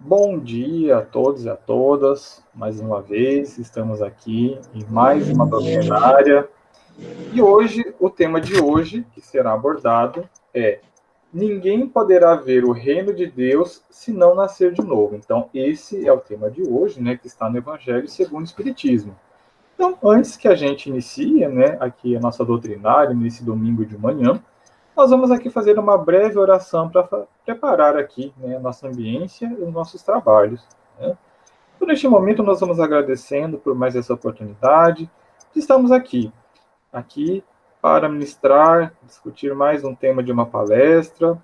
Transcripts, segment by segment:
Bom dia a todos e a todas. Mais uma vez, estamos aqui em mais uma doutrinária. E hoje, o tema de hoje, que será abordado, é: ninguém poderá ver o reino de Deus se não nascer de novo. Então, esse é o tema de hoje, né, que está no Evangelho segundo o Espiritismo. Então, antes que a gente inicie, né, aqui a nossa doutrinária, nesse domingo de manhã, nós vamos aqui fazer uma breve oração para preparar aqui, né, a nossa ambiência e os nossos trabalhos. Né? Então, neste momento, nós vamos agradecendo por mais essa oportunidade de estarmos aqui para ministrar, discutir mais um tema de uma palestra,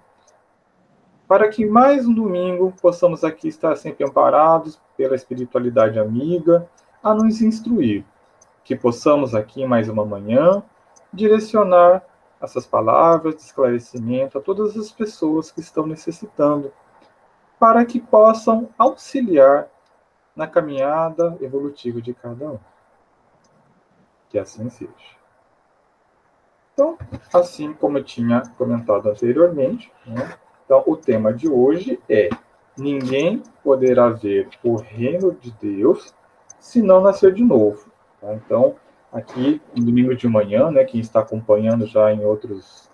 para que mais um domingo possamos aqui estar sempre amparados pela espiritualidade amiga a nos instruir, que possamos aqui mais uma manhã direcionar essas palavras de esclarecimento a todas as pessoas que estão necessitando, para que possam auxiliar na caminhada evolutiva de cada um. Que assim seja. Então, assim como eu tinha comentado anteriormente, né, então o tema de hoje é: ninguém poderá ver o reino de Deus se não nascer de novo. Tá? Então, aqui no domingo de manhã, né, quem está acompanhando já em outras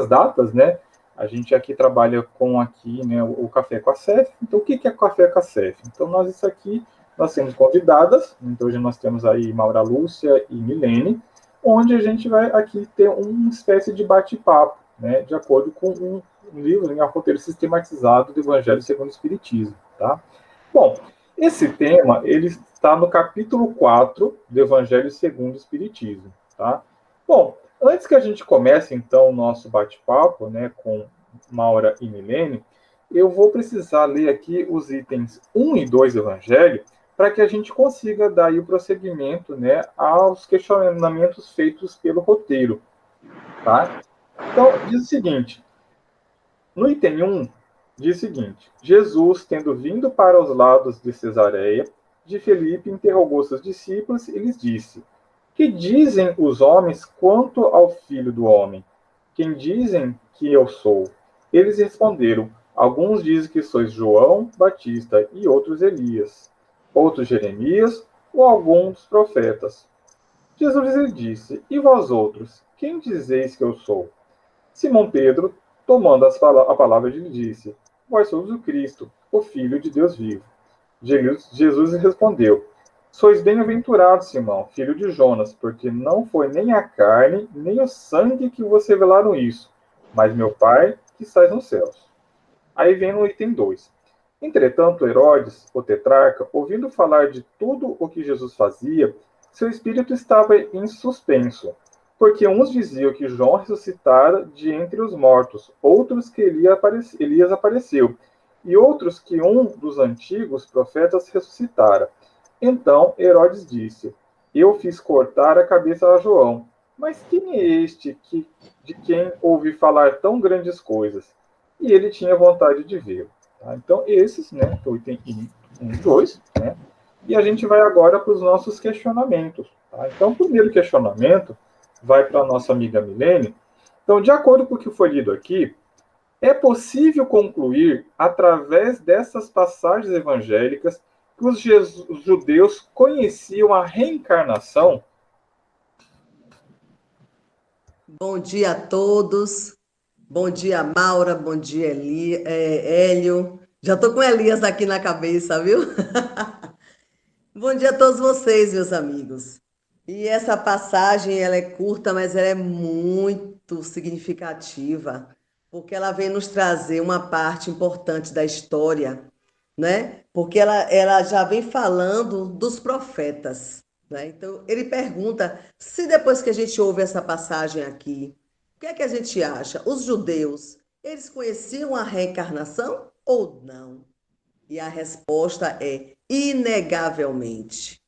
datas, né, a gente aqui trabalha com aqui, né, o Café com a CEF. Então, o que é Café com a CEF? Então, nós temos convidadas. Então, hoje nós temos aí Maura Lúcia e Milene, onde a gente vai aqui ter uma espécie de bate-papo, né, de acordo com um livro, um roteiro sistematizado do Evangelho segundo o Espiritismo. Tá? Bom, esse tema ele está no capítulo 4 do Evangelho segundo o Espiritismo. Tá? Bom, antes que a gente comece, então, o nosso bate-papo, né, com Maura e Milene, eu vou precisar ler aqui os itens 1 e 2 do Evangelho, para que a gente consiga dar aí o prosseguimento, né, aos questionamentos feitos pelo roteiro. Tá? Então, diz o seguinte: no item 1, diz o seguinte: Jesus, tendo vindo para os lados de Cesareia de Filipe, interrogou seus discípulos e lhes disse: que dizem os homens quanto ao Filho do Homem? Quem dizem que eu sou? Eles responderam: alguns dizem que sois João Batista, e outros Elias, outros Jeremias, ou algum dos profetas. Jesus lhe disse: e vós outros, quem dizeis que eu sou? Simão Pedro, tomando a palavra, lhe disse: vós sois o Cristo, o Filho de Deus vivo. Jesus lhe respondeu: sois bem-aventurado, Simão, filho de Jonas, porque não foi nem a carne, nem o sangue que vos revelaram isso, mas meu Pai que está nos céus. Aí vem no item 2. Entretanto, Herodes, o tetrarca, ouvindo falar de tudo o que Jesus fazia, seu espírito estava em suspenso, porque uns diziam que João ressuscitara de entre os mortos, outros que Elias apareceu, e outros que um dos antigos profetas ressuscitara. Então Herodes disse: eu fiz cortar a cabeça a João, mas quem é este de quem ouvi falar tão grandes coisas? E ele tinha vontade de vê-lo. Tá? Então, esses, né, o item 1 e 2, né? E a gente vai agora para os nossos questionamentos. Tá? Então, o primeiro questionamento vai para a nossa amiga Milene. Então, de acordo com o que foi lido aqui, é possível concluir, através dessas passagens evangélicas, que os judeus conheciam a reencarnação? Bom dia a todos. Bom dia, Maura. Bom dia, Hélio. Já estou com Elias aqui na cabeça, viu? Bom dia a todos vocês, meus amigos. E essa passagem, ela é curta, mas ela é muito significativa, porque ela vem nos trazer uma parte importante da história, né? Porque ela já vem falando dos profetas, né? Então, ele pergunta se depois que a gente ouve essa passagem aqui, o que é que a gente acha? Os judeus, eles conheciam a reencarnação ou não? E a resposta é inegavelmente.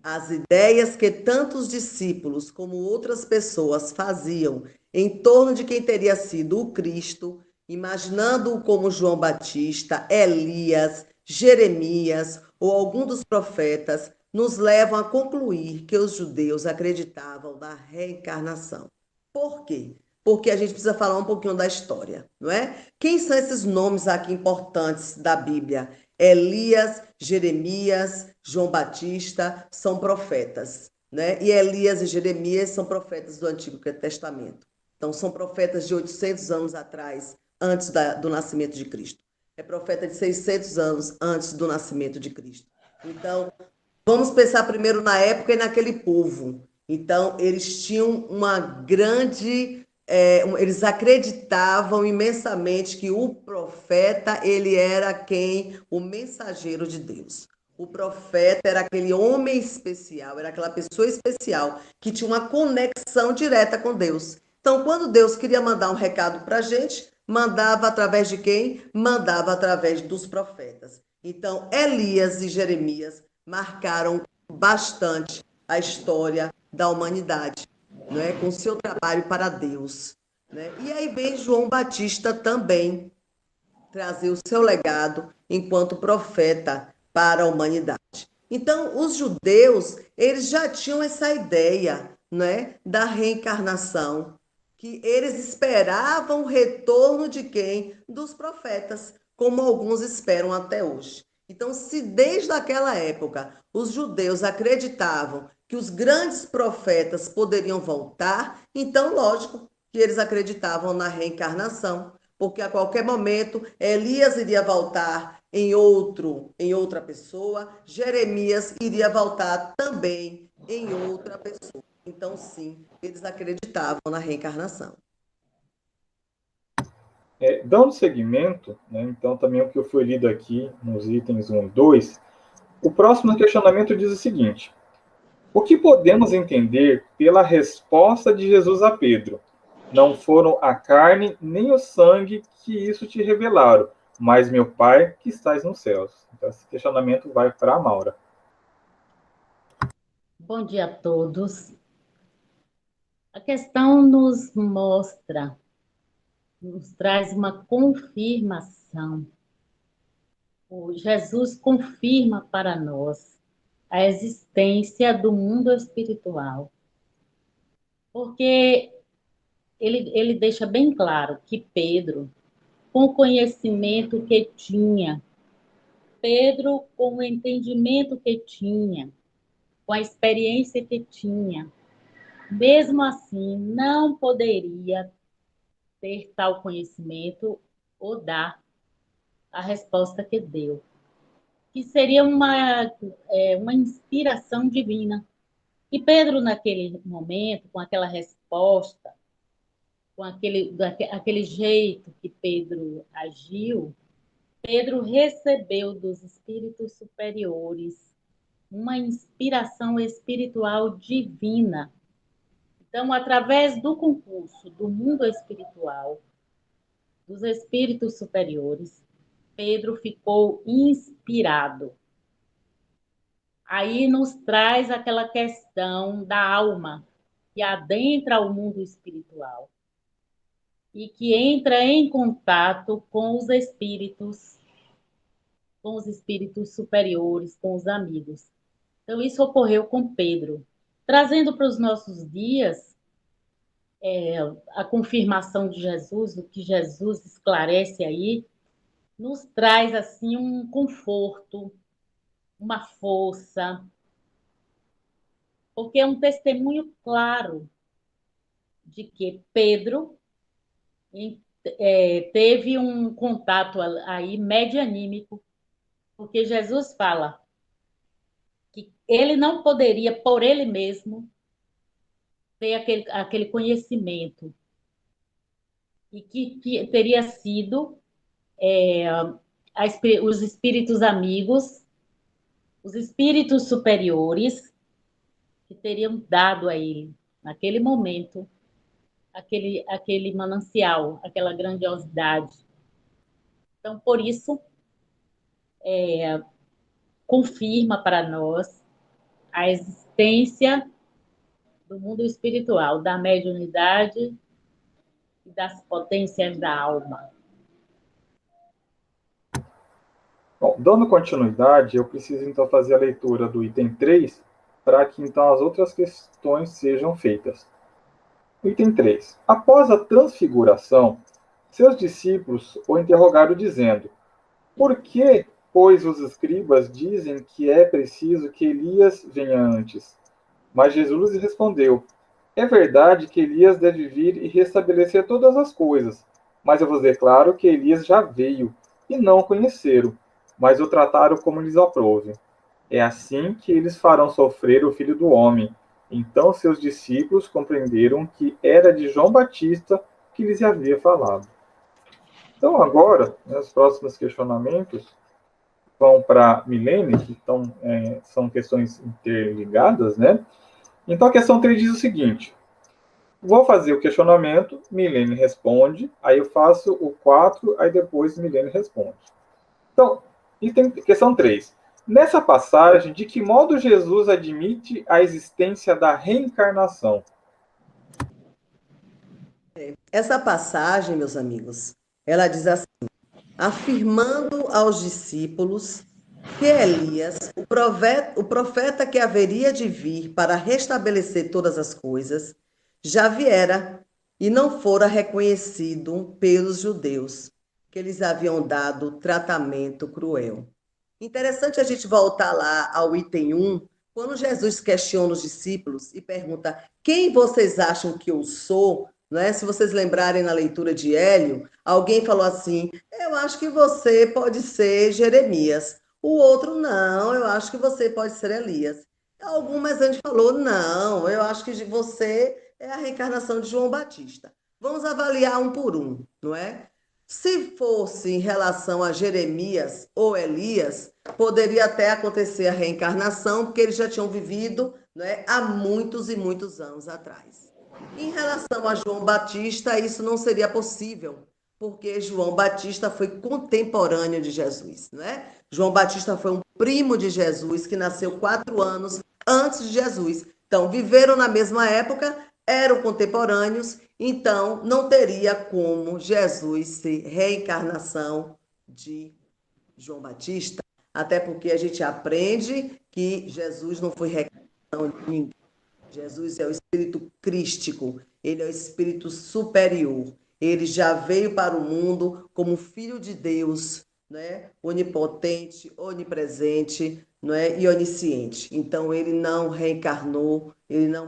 As ideias que tantos discípulos como outras pessoas faziam em torno de quem teria sido o Cristo, imaginando-o como João Batista, Elias, Jeremias ou algum dos profetas, nos levam a concluir que os judeus acreditavam na reencarnação. Por quê? Porque a gente precisa falar um pouquinho da história, não é? Quem são esses nomes aqui importantes da Bíblia? Elias, Jeremias, João Batista são profetas, né? E Elias e Jeremias são profetas do Antigo Testamento. Então, são profetas de 800 anos atrás, antes do nascimento de Cristo. É profeta de 600 anos antes do nascimento de Cristo. Então, vamos pensar primeiro na época e naquele povo. Então, eles tinham uma grande. Eles acreditavam imensamente que o profeta ele era quem? O mensageiro de Deus. O profeta era aquele homem especial, era aquela pessoa especial que tinha uma conexão direta com Deus. Então, quando Deus queria mandar um recado para a gente, mandava através de quem? Mandava através dos profetas. Então, Elias e Jeremias marcaram bastante a história da humanidade, não é? Com seu trabalho para Deus, né? E aí vem João Batista também trazer o seu legado enquanto profeta para a humanidade. Então, os judeus, eles já tinham essa ideia, né, da reencarnação, que eles esperavam o retorno de quem? Dos profetas, como alguns esperam até hoje. Então, se desde aquela época os judeus acreditavam que os grandes profetas poderiam voltar, então, lógico que eles acreditavam na reencarnação, porque a qualquer momento Elias iria voltar em outra pessoa, Jeremias iria voltar também em outra pessoa. Então, sim, eles acreditavam na reencarnação. Dando seguimento, né, então também o que foi lido aqui nos itens 1 e 2, o próximo questionamento diz o seguinte: o que podemos entender pela resposta de Jesus a Pedro? Não foram a carne nem o sangue que isso te revelaram, mas meu Pai que estás nos céus. Então, esse questionamento vai para a Maura. Bom dia a todos. A questão nos mostra, nos traz uma confirmação. O Jesus confirma para nós a existência do mundo espiritual, porque ele deixa bem claro que Pedro, com o conhecimento que tinha, Pedro, com o entendimento que tinha, com a experiência que tinha, mesmo assim, não poderia ter tal conhecimento ou dar a resposta que deu, que seria uma inspiração divina. E Pedro, naquele momento, com aquela resposta, com aquele jeito que Pedro agiu, Pedro recebeu dos espíritos superiores uma inspiração espiritual divina. Então, através do concurso do mundo espiritual, dos espíritos superiores, Pedro ficou inspirado. Aí nos traz aquela questão da alma que adentra o mundo espiritual e que entra em contato com os espíritos superiores, com os amigos. Então, isso ocorreu com Pedro. Trazendo para os nossos dias, a confirmação de Jesus, o que Jesus esclarece aí, nos traz assim um conforto, uma força, porque é um testemunho claro de que Pedro teve um contato aí medianímico, porque Jesus fala que ele não poderia, por ele mesmo, ter aquele conhecimento, e que teria sido os espíritos amigos, os espíritos superiores, que teriam dado a ele, naquele momento, aquele manancial, aquela grandiosidade. Então, por isso, confirma para nós a existência do mundo espiritual, da mediunidade e das potências da alma. Bom, dando continuidade, eu preciso então fazer a leitura do item 3 para que então as outras questões sejam feitas. Item 3. Após a transfiguração, seus discípulos o interrogaram dizendo: por que pois os escribas dizem que é preciso que Elias venha antes. Mas Jesus lhes respondeu: é verdade que Elias deve vir e restabelecer todas as coisas. Mas eu vos declaro que Elias já veio, e não o conheceram, mas o trataram como lhes aprouve. É assim que eles farão sofrer o Filho do Homem. Então seus discípulos compreenderam que era de João Batista que lhes havia falado. Então agora, né, os próximos questionamentos vão para Milene, que são questões interligadas, né? Então a questão 3 diz o seguinte: vou fazer o questionamento, Milene responde, aí eu faço o 4, aí depois Milene responde. Então, item, questão 3. Nessa passagem, de que modo Jesus admite a existência da reencarnação? Essa passagem, meus amigos, ela diz assim: afirmando aos discípulos que Elias, o profeta que haveria de vir para restabelecer todas as coisas, já viera e não fora reconhecido pelos judeus, que eles haviam dado tratamento cruel. Interessante a gente voltar lá ao item 1, quando Jesus questiona os discípulos e pergunta: quem vocês acham que eu sou? Não é? Se vocês lembrarem na leitura de Hélio, alguém falou assim: eu acho que você pode ser Jeremias. O outro, não, eu acho que você pode ser Elias. Algumas gente falou: não, eu acho que você é a reencarnação de João Batista. Vamos avaliar um por um, não é? Se fosse em relação a Jeremias ou Elias, poderia até acontecer a reencarnação, porque eles já tinham vivido, né, há muitos e muitos anos atrás. Em relação a João Batista, isso não seria possível, porque João Batista foi contemporâneo de Jesus, né? João Batista foi um primo de Jesus que nasceu 4 anos antes de Jesus. Então, viveram na mesma época, eram contemporâneos, então não teria como Jesus ser reencarnação de João Batista, até porque a gente aprende que Jesus não foi reencarnação de ninguém. Jesus é o Espírito crístico, ele é o Espírito superior. Ele já veio para o mundo como Filho de Deus, né? Onipotente, onipresente, e onisciente. Então, ele não reencarnou, ele não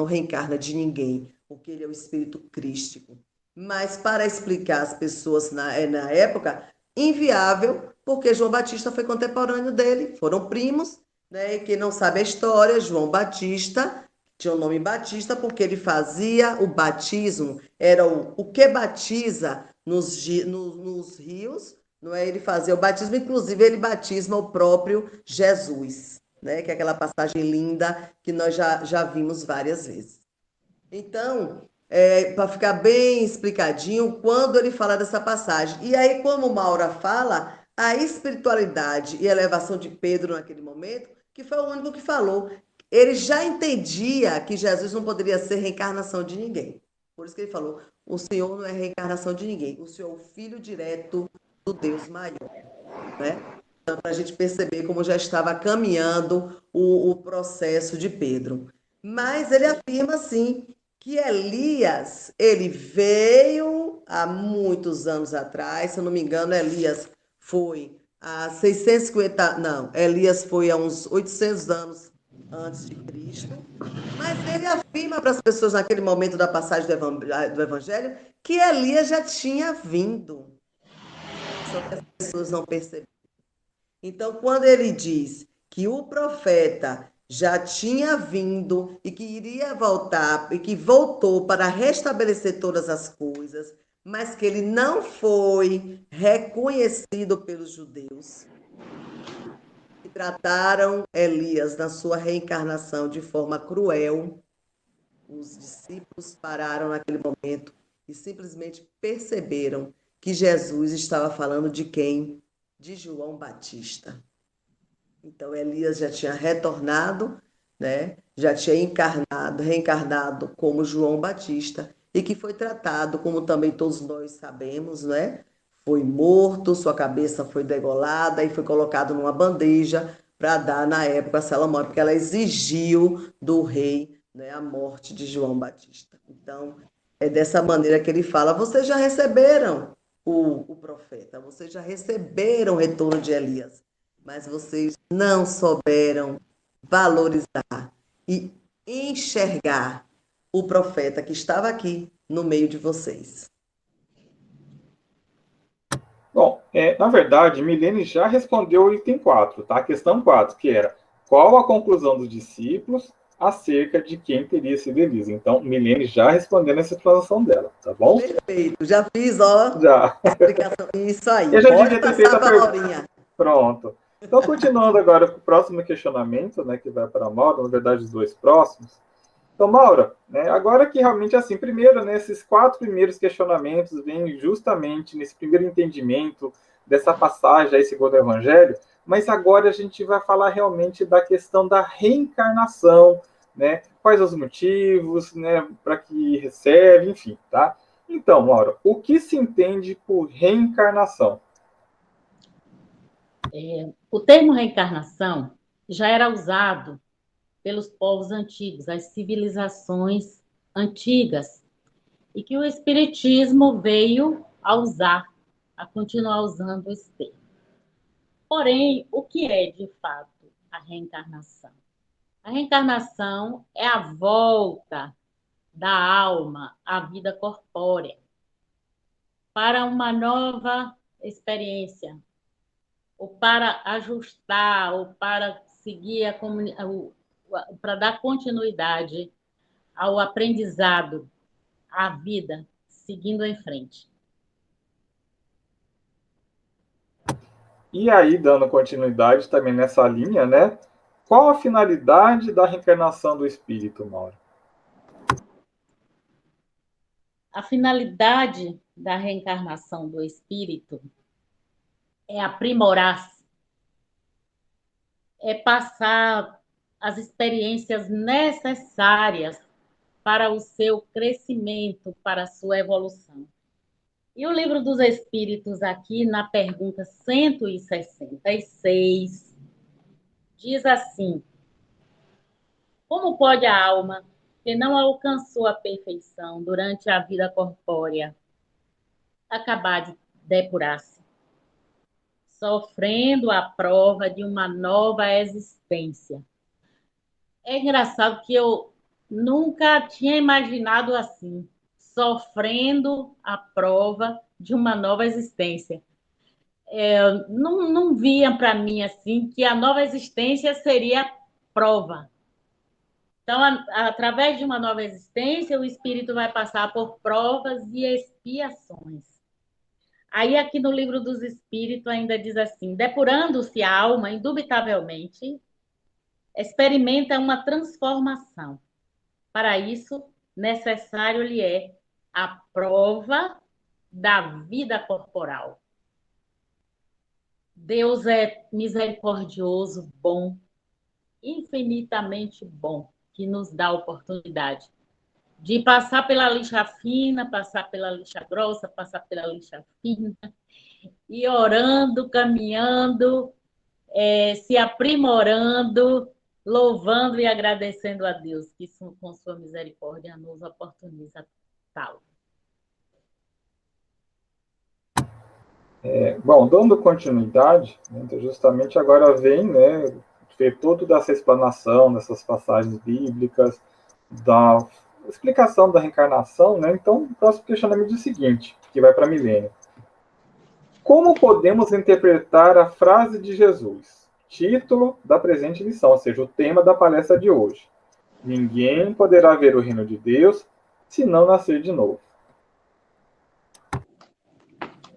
reencarna de ninguém, porque ele é o Espírito crístico. Mas, para explicar as pessoas na época, inviável, porque João Batista foi contemporâneo dele, foram primos, né? E quem não sabe a história, João Batista tinha o nome Batista porque ele fazia o batismo, era o que batiza nos rios, não é? Ele fazia o batismo, inclusive ele batisma o próprio Jesus, né? Que é aquela passagem linda que nós já vimos várias vezes. Então, para ficar bem explicadinho, quando ele fala dessa passagem. E aí, como Maura fala, a espiritualidade e a elevação de Pedro naquele momento, que foi o único que falou. Ele já entendia que Jesus não poderia ser reencarnação de ninguém. Por isso que ele falou: o Senhor não é reencarnação de ninguém, o Senhor é o filho direto do Deus maior, né? Então, para a gente perceber como já estava caminhando o processo de Pedro. Mas ele afirma, assim, que Elias, ele veio há muitos anos atrás, se eu não me engano, Elias foi há 650, não, Elias foi há uns 800 anos antes de Cristo, mas ele afirma para as pessoas naquele momento da passagem do Evangelho que Elias já tinha vindo, só que as pessoas não perceberam. Então, quando ele diz que o profeta já tinha vindo e que iria voltar e que voltou para restabelecer todas as coisas, mas que ele não foi reconhecido pelos judeus, que trataram Elias na sua reencarnação de forma cruel, os discípulos pararam naquele momento e simplesmente perceberam que Jesus estava falando de quem? De João Batista. Então, Elias já tinha retornado, né? Já tinha reencarnado como João Batista, e que foi tratado, como também todos nós sabemos, né? Foi morto, sua cabeça foi degolada e foi colocado numa bandeja para dar, na época, a Salomão, porque ela exigiu do rei, né, a morte de João Batista. Então, é dessa maneira que ele fala: vocês já receberam o profeta, vocês já receberam o retorno de Elias, mas vocês não souberam valorizar e enxergar o profeta que estava aqui no meio de vocês. Bom, na verdade, Milene já respondeu o item 4, tá? A questão 4, que era qual a conclusão dos discípulos acerca de quem teria sido Elias. Então, Milene já respondeu nessa explanação dela, tá bom? Perfeito, já fiz, ó, Já. a explicação. Isso aí, Eu já pode devia ter feito passar a para a pergunta. Laurinha. Pronto. Então, continuando agora com o próximo questionamento, né, que vai para a Maura, na verdade, os dois próximos. Então, Maura, né, agora que realmente, assim, primeiro, né, esses 4 primeiros questionamentos vêm justamente nesse primeiro entendimento dessa passagem aí, segundo o Evangelho, mas agora a gente vai falar realmente da questão da reencarnação, né, quais os motivos, né, para que recebe, enfim, tá? Então, Maura, o que se entende por reencarnação? O termo reencarnação já era usado pelos povos antigos, as civilizações antigas, e que o Espiritismo veio a usar, a continuar usando esse termo. Porém, o que é de fato a reencarnação? A reencarnação é a volta da alma à vida corpórea para uma nova experiência, ou para ajustar, ou para seguir para dar continuidade ao aprendizado, à vida, seguindo em frente. E aí, dando continuidade também nessa linha, né? Qual a finalidade da reencarnação do espírito, Mauro? A finalidade da reencarnação do espírito é aprimorar-se, é passar as experiências necessárias para o seu crescimento, para a sua evolução. E o Livro dos Espíritos, aqui na pergunta 166, diz assim: como pode a alma, que não alcançou a perfeição durante a vida corpórea, acabar de depurar-se, sofrendo a prova de uma nova existência? É engraçado que eu nunca tinha imaginado assim, sofrendo a prova de uma nova existência. Não via para mim assim que a nova existência seria prova. Então, através de uma nova existência, o espírito vai passar por provas e expiações. Aí, aqui no Livro dos Espíritos, ainda diz assim: depurando-se a alma, indubitavelmente, experimenta uma transformação. Para isso, necessário lhe é a prova da vida corporal. Deus é misericordioso, bom, infinitamente bom, que nos dá a oportunidade de passar pela lixa fina, passar pela lixa grossa, passar pela lixa fina, e orando, caminhando, se aprimorando, louvando e agradecendo a Deus, que com sua misericórdia nos oportuniza tal. Bom, dando continuidade, né, então justamente agora vem, né, ver toda essa explanação dessas passagens bíblicas, da explicação da reencarnação, né? Então, o próximo questionamento é o seguinte, que vai para Milênio. Como podemos interpretar a frase de Jesus? Título da presente lição, ou seja, o tema da palestra de hoje. Ninguém poderá ver o reino de Deus se não nascer de novo.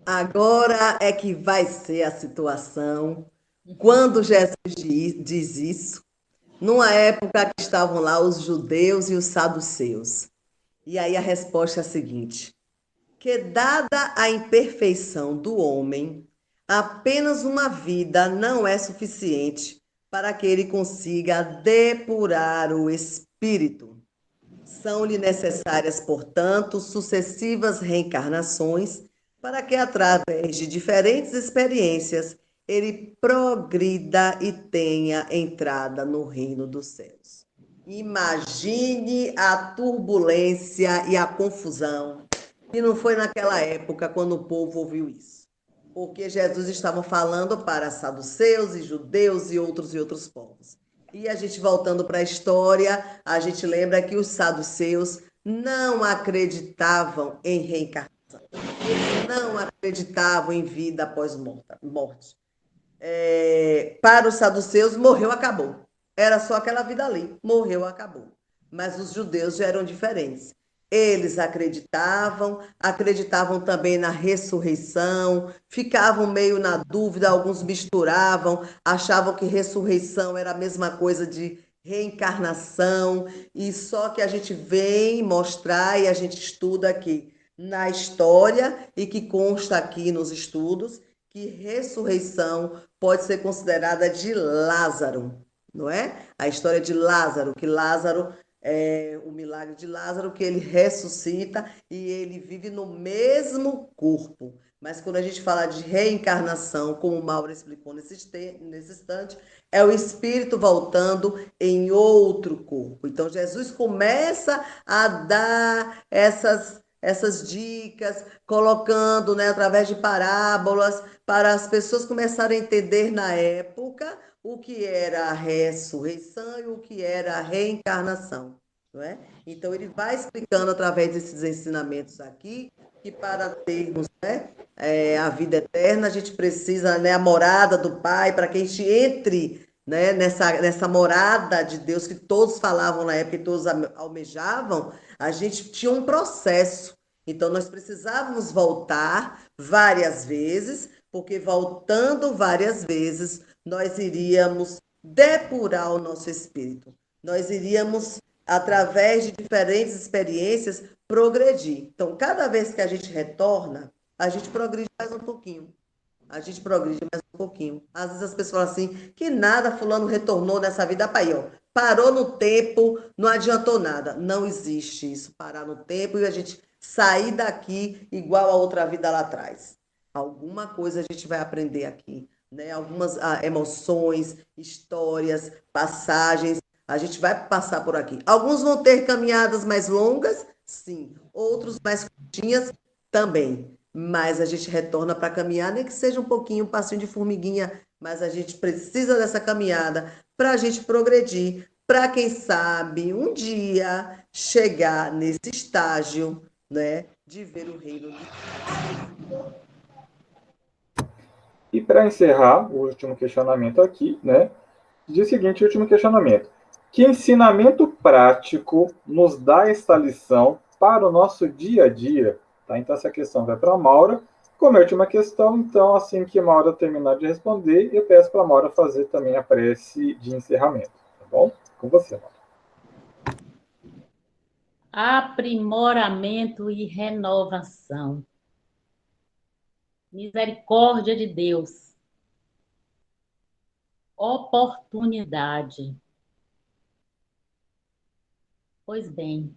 Agora é que vai ser a situação. Quando Jesus diz isso, numa época que estavam lá os judeus e os saduceus. E aí a resposta é a seguinte: que dada a imperfeição do homem, apenas uma vida não é suficiente para que ele consiga depurar o espírito. São-lhe necessárias, portanto, sucessivas reencarnações para que, através de diferentes experiências, ele progrida e tenha entrada no reino dos céus. Imagine a turbulência e a confusão E não foi naquela época quando o povo ouviu isso. Porque Jesus estava falando para saduceus e judeus e outros povos. E a gente voltando para a história, a gente lembra que os saduceus não acreditavam em reencarnação. Eles não acreditavam em vida após morte. Para os saduceus, morreu, acabou. Era só aquela vida ali. Morreu, acabou. Mas os judeus já eram diferentes. Eles acreditavam também na ressurreição, ficavam meio na dúvida, alguns misturavam, achavam que ressurreição era a mesma coisa de reencarnação, e só que a gente vem mostrar e a gente estuda aqui na história e que consta aqui nos estudos que ressurreição pode ser considerada de Lázaro, não é? A história de Lázaro, que Lázaro o milagre de Lázaro, que ele ressuscita e ele vive no mesmo corpo. Mas quando a gente fala de reencarnação, como o Mauro explicou nesse instante, é o espírito voltando em outro corpo. Então Jesus começa a dar essas dicas, colocando, né, através de parábolas, para as pessoas começarem a entender na época o que era a ressurreição e o que era a reencarnação, não é? Então ele vai explicando através desses ensinamentos aqui que para termos, né, a vida eterna a gente precisa, né, a morada do Pai para que a gente entre, né, nessa morada de Deus que todos falavam na época e todos almejavam. A gente tinha um processo. Então nós precisávamos voltar várias vezes, porque voltando várias vezes nós iríamos depurar o nosso espírito. Nós iríamos, através de diferentes experiências, progredir. Então, cada vez que a gente retorna, a gente progride mais um pouquinho. A gente progride mais um pouquinho. Às vezes as pessoas falam assim, que nada, fulano retornou nessa vida. Pai, ó, parou no tempo, não adiantou nada. Não existe isso, parar no tempo e a gente sair daqui igual a outra vida lá atrás. Alguma coisa a gente vai aprender aqui, né? Algumas emoções, histórias, passagens, a gente vai passar por aqui. Alguns vão ter caminhadas mais longas, sim. Outros mais curtinhas, também. Mas a gente retorna para caminhar, nem que seja um pouquinho, um passinho de formiguinha, mas a gente precisa dessa caminhada para a gente progredir, para quem sabe um dia chegar nesse estágio, né, de ver o reino de Deus. E para encerrar, o último questionamento aqui, né? Diz o seguinte, último questionamento. Que ensinamento prático nos dá esta lição para o nosso dia a dia? Tá? Então, essa questão vai para a Maura. Como é a última questão, então, assim que a Maura terminar de responder, eu peço para a Maura fazer também a prece de encerramento. Tá bom? Com você, Maura. Aprimoramento e renovação. Misericórdia de Deus. Oportunidade. Pois bem,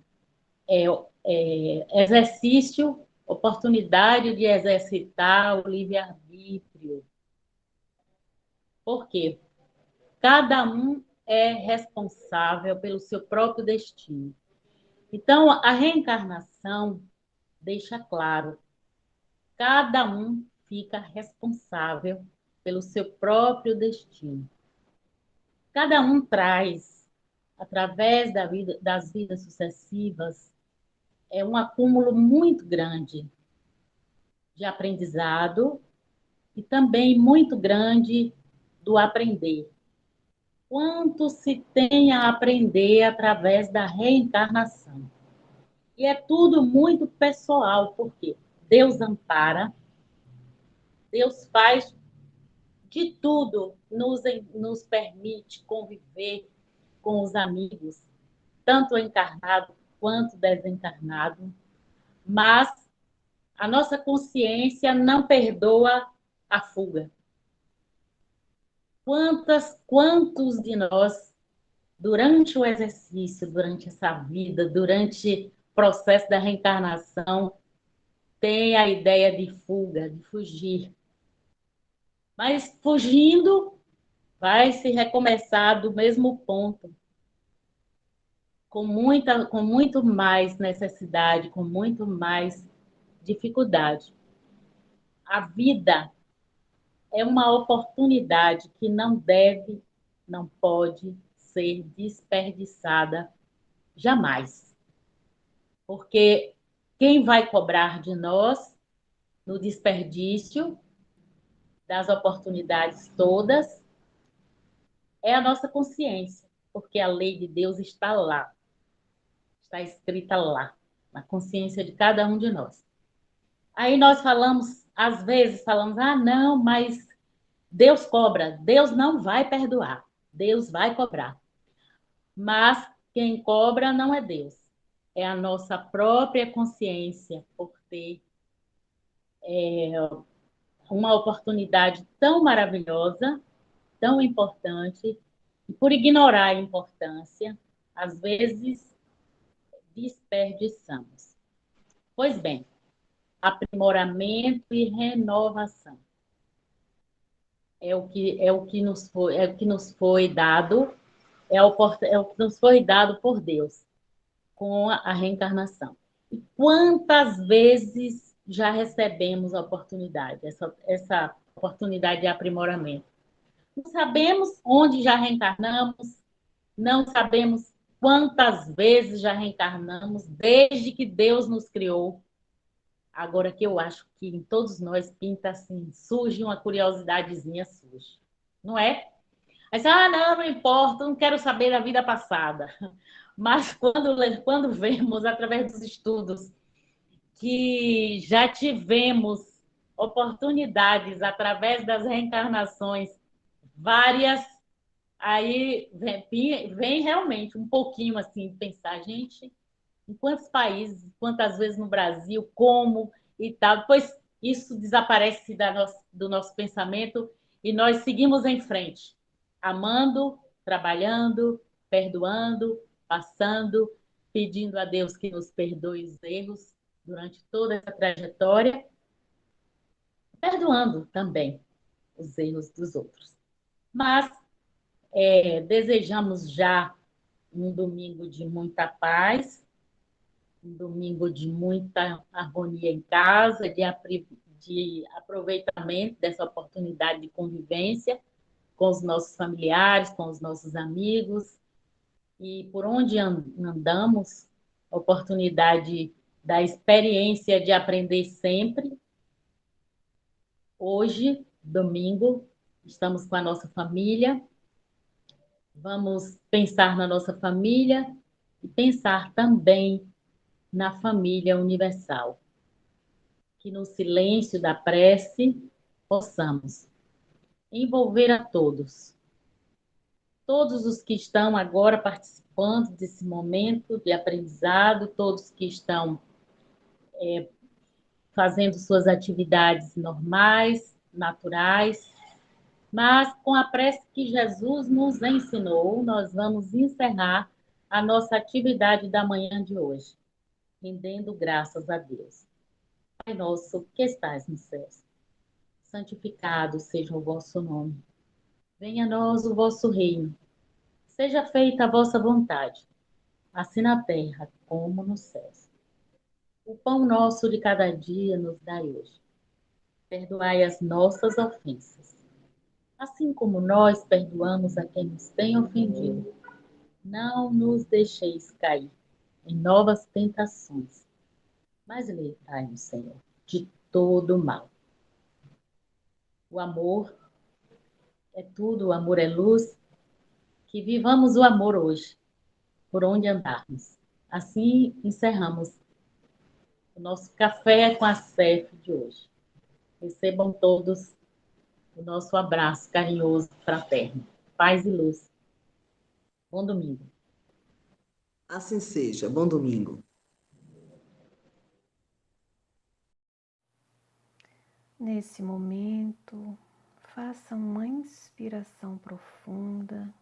exercício, oportunidade de exercitar o livre-arbítrio. Por quê? Cada um é responsável pelo seu próprio destino. Então, a reencarnação deixa claro, cada um fica responsável pelo seu próprio destino. Cada um traz, através das vidas sucessivas, um acúmulo muito grande de aprendizado e também muito grande do aprender. Quanto se tem a aprender através da reencarnação. E é tudo muito pessoal, porque Deus ampara, Deus faz de tudo, nos permite conviver com os amigos, tanto encarnado quanto desencarnado, mas a nossa consciência não perdoa a fuga. Quantos de nós, durante o exercício, durante essa vida, durante o processo da reencarnação, tem a ideia de fuga, de fugir. Mas fugindo, vai se recomeçar do mesmo ponto, com muito mais necessidade, com muito mais dificuldade. A vida é uma oportunidade que não deve, não pode ser desperdiçada jamais. Porque quem vai cobrar de nós no desperdício das oportunidades todas é a nossa consciência, porque a lei de Deus está lá, está escrita lá, na consciência de cada um de nós. Aí nós falamos, às vezes falamos, ah, não, mas Deus cobra, Deus não vai perdoar, Deus vai cobrar. Mas quem cobra não é Deus, é a nossa própria consciência por ter uma oportunidade tão maravilhosa, tão importante, e por ignorar a importância, às vezes desperdiçamos. Pois bem, aprimoramento e renovação é o que nos foi dado, é o que nos foi dado por Deus com a reencarnação. E quantas vezes já recebemos a oportunidade, essa oportunidade de aprimoramento? Não sabemos onde já reencarnamos, não sabemos quantas vezes já reencarnamos desde que Deus nos criou. Agora que eu acho que em todos nós pinta assim, surge uma curiosidadezinha, surge. Não é? Aí, não, não importa, não quero saber da vida passada. Mas quando vemos, através dos estudos, que já tivemos oportunidades, através das reencarnações, várias, aí vem realmente um pouquinho assim, pensar, gente, em quantos países, quantas vezes no Brasil, como e tal. Depois isso desaparece do nosso pensamento e nós seguimos em frente, amando, trabalhando, perdoando, passando, pedindo a Deus que nos perdoe os erros durante toda essa trajetória, perdoando também os erros dos outros. Mas desejamos já um domingo de muita paz, um domingo de muita harmonia em casa, de aproveitamento dessa oportunidade de convivência com os nossos familiares, com os nossos amigos, e por onde andamos, oportunidade da experiência de aprender sempre. Hoje, domingo, estamos com a nossa família, vamos pensar na nossa família e pensar também na família universal. Que no silêncio da prece possamos envolver a todos, todos os que estão agora participando desse momento de aprendizado, todos que estão fazendo suas atividades normais, naturais, mas com a prece que Jesus nos ensinou, nós vamos encerrar a nossa atividade da manhã de hoje, rendendo graças a Deus. Pai nosso que estais nos céus, santificado seja o vosso nome. Venha a nós o vosso reino. Seja feita a vossa vontade, assim na terra como nos céus. O pão nosso de cada dia nos dai hoje. Perdoai as nossas ofensas, assim como nós perdoamos a quem nos tem ofendido. Não nos deixeis cair em novas tentações, mas livrai-nos, Senhor, de todo mal. O amor é tudo, o amor é luz. Que vivamos o amor hoje, por onde andarmos. Assim encerramos o nosso café com a CEF de hoje. Recebam todos o nosso abraço carinhoso, fraterno. Paz e luz. Bom domingo. Assim seja. Bom domingo. Nesse momento, faça uma inspiração profunda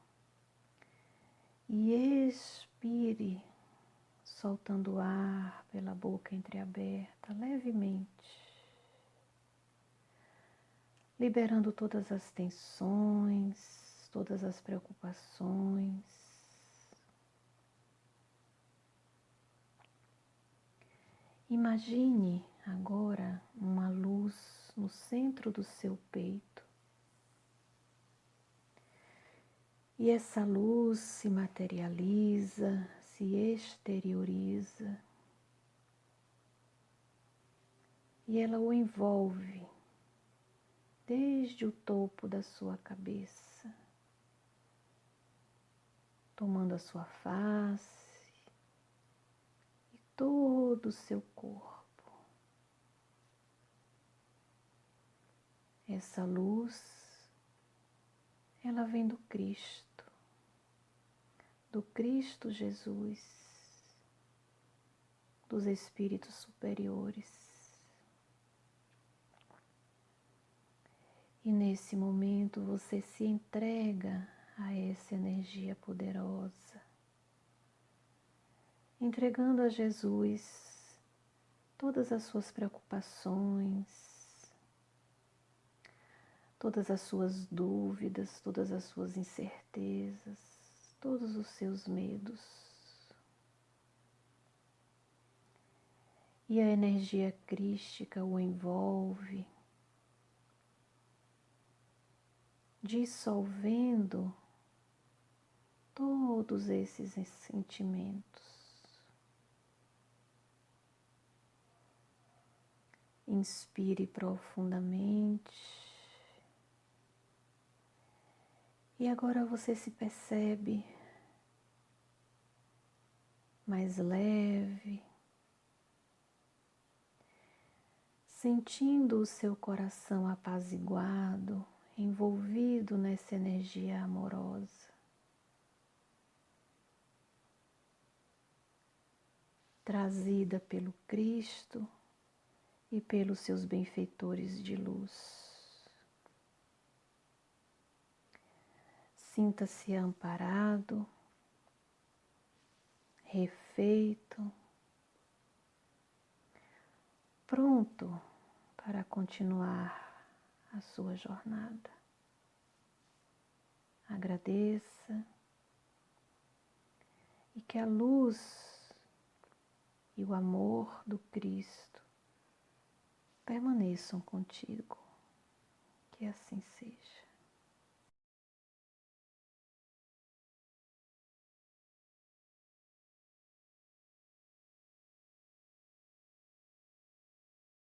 e expire, soltando o ar pela boca entreaberta levemente, liberando todas as tensões, todas as preocupações. Imagine agora uma luz no centro do seu peito. E essa luz se materializa, se exterioriza e ela o envolve desde o topo da sua cabeça, tomando a sua face e todo o seu corpo. Essa luz, ela vem do Cristo Jesus, dos espíritos superiores. E nesse momento você se entrega a essa energia poderosa, entregando a Jesus todas as suas preocupações, todas as suas dúvidas, todas as suas incertezas, todos os seus medos. E a energia crística o envolve, dissolvendo todos esses sentimentos. Inspire profundamente. E agora você se percebe mais leve, sentindo o seu coração apaziguado, envolvido nessa energia amorosa. Trazida pelo Cristo e pelos seus benfeitores de luz. Sinta-se amparado, refeito, pronto para continuar a sua jornada. Agradeça e que a luz e o amor do Cristo permaneçam contigo. Que assim seja.